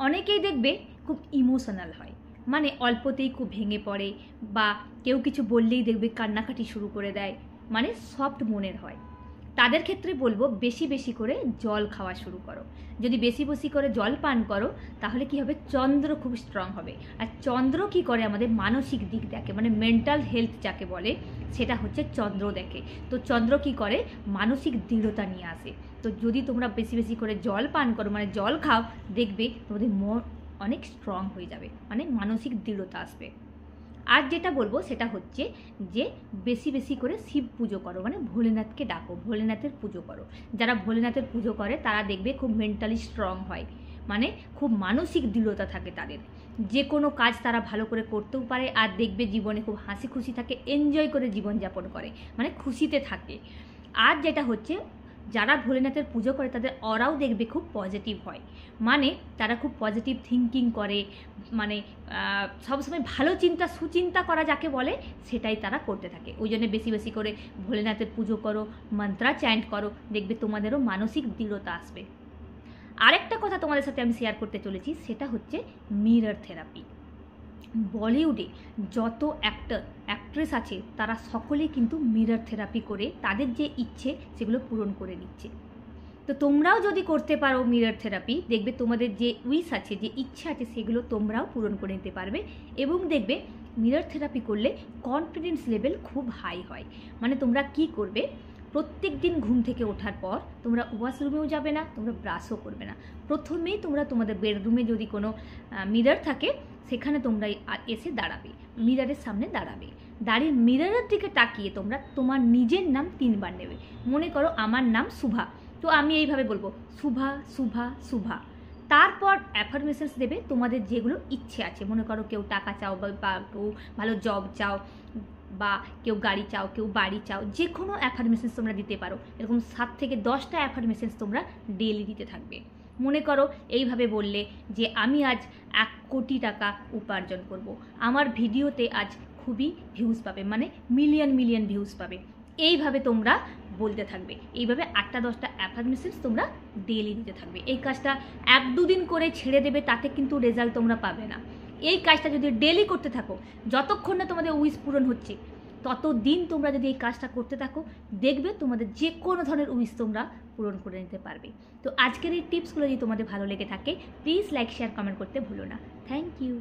অনেকেই দেখবে খুব ইমোশনাল হয়, মানে অল্পতেই খুব ভেঙে পড়ে, বা কেউ কিছু বললেই দেখবে কান্নাকাটি শুরু করে দেয়, মানে সফট মনের হয়। তাদের ক্ষেত্রে বলবো বেশি বেশি করে জল খাওয়া শুরু করো। যদি বেশি বেশি করে জল পান করো তাহলে কি হবে, চন্দ্র খুব স্ট্রং হবে। আর চন্দ্র কি করে, আমাদের মানসিক দিক দেখে, মানে মেন্টাল হেলথ যাকে বলে সেটা হচ্ছে চন্দ্র দেখে। তো চন্দ্র কি করে, মানসিক দৃঢ়তা নিয়ে আসে। তো যদি তোমরা বেশি বেশি করে জল পান করো, মানে জল খাও, দেখবে তোমাদের মন অনেক স্ট্রং হয়ে যাবে, মানে মানসিক দৃঢ়তা আসবে। আর যেটা বলবো সেটা হচ্ছে যে বেশি বেশি করে শিব পুজো করো, মানে ভোলেনাথকে ডাকো, ভোলেনাথের পুজো করো। যারা ভোলেনাথের পুজো করে তারা দেখবে খুব মেন্টালি স্ট্রং হয়, মানে খুব মানসিক দৃঢ়তা থাকে তাদের। যে কোনো কাজ তারা ভালো করে করতেও পারে, আর দেখবে জীবনে খুব হাসি খুশি থাকে, এনজয় করে জীবনযাপন করে, মানে খুশিতে থাকে। আর যেটা হচ্ছে যারা ভোলেনাথের পুজো করে তাদের অরাও দেখবে খুব পজিটিভ হয়, মানে তারা খুব পজিটিভ থিঙ্কিং করে, মানে সবসময় ভালো চিন্তা সুচিন্তা করা যাকে বলে সেটাই তারা করতে থাকে। ওই জন্য বেশি বেশি করে ভোলেনাথের পুজো করো, মন্ত্রা চ্যান্ট করো, দেখবে তোমাদেরও মানসিক দৃঢ়তা আসবে। আরেকটা কথা তোমাদের সাথে আমি শেয়ার করতে চলেছি, সেটা হচ্ছে মিরর থেরাপি। বলিউডে যত অ্যাক্ট্রেস আছে তারা সকলেই কিন্তু মিরর থেরাপি করে তাদের যে ইচ্ছে সেগুলো পূরণ করে নিচ্ছে। তো তোমরাও যদি করতে পারো মিরর থেরাপি, দেখবে তোমাদের যে উইশ আছে, যে ইচ্ছা আছে, সেগুলো তোমরাও পূরণ করে নিতে পারবে। এবং দেখবে মিরর থেরাপি করলে কনফিডেন্স লেভেল খুব হাই হয়। মানে তোমরা কি করবে, প্রত্যেক দিন ঘুম থেকে ওঠার পর তোমরা ওয়াশরুমেও যাবে না, তোমরা ব্রাশও করবে না। প্রথমেই তোমরা তোমাদের বেডরুমে যদি কোনো মিরর থাকে সেখানে তোমরা এসে দাঁড়াবে, মিররের সামনে দাঁড়াবে। দাঁড়িয়ে মিররের দিকে তাকিয়ে তোমরা তোমার নিজের নাম 3 বার নেবে। মনে করো আমার নাম শুভা, তো আমি এইভাবে বলবো, শুভা শুভা শুভা। তারপর অ্যাফার্মেশনস দেবে তোমাদের যেগুলো ইচ্ছে আছে। মনে করো কেউ টাকা চাও, বা কেউ ভালো জব চাও, বা কেউ গাড়ি চাও, কেউ বাড়ি চাও, যে কোনো অ্যাফার্মেশনস তোমরা দিতে পারো। এরকম 7 থেকে 10টা অ্যাফার্মেশনস তোমরা ডেইলি দিতে থাকবে। মনে করো এইভাবে বললে যে আমি আজ 1 কোটি টাকা উপার্জন করব, আমার ভিডিওতে আজ খুবই ভিউজ পাবে, মানে মিলিয়ন মিলিয়ন ভিউজ পাবে। এইভাবে তোমরা বলতে থাকবে। এইভাবে 8টা 10টা অ্যাফার্মেশনস তোমরা ডেইলি দিতে থাকবে। এই কাজটা 1-2 দিন করে ছেড়ে দেবে, তাতে কিন্তু রেজাল্ট তোমরা পাবে না। এই কাজটা যদি ডেইলি করতে থাকো, যতক্ষণ না তোমাদের উইশ পূরণ হচ্ছে ততদিন তোমরা যদি এই কাজটা করতে থাকো, দেখবে তোমাদের যে কোনো ধরনের উইশ তোমরা পূরণ করে নিতে পারবে। তো আজকের এই টিপসগুলো যদি তোমাদের ভালো লেগে থাকে, প্লিজ লাইক শেয়ার কমেন্ট করতে ভুলো না। Thank you.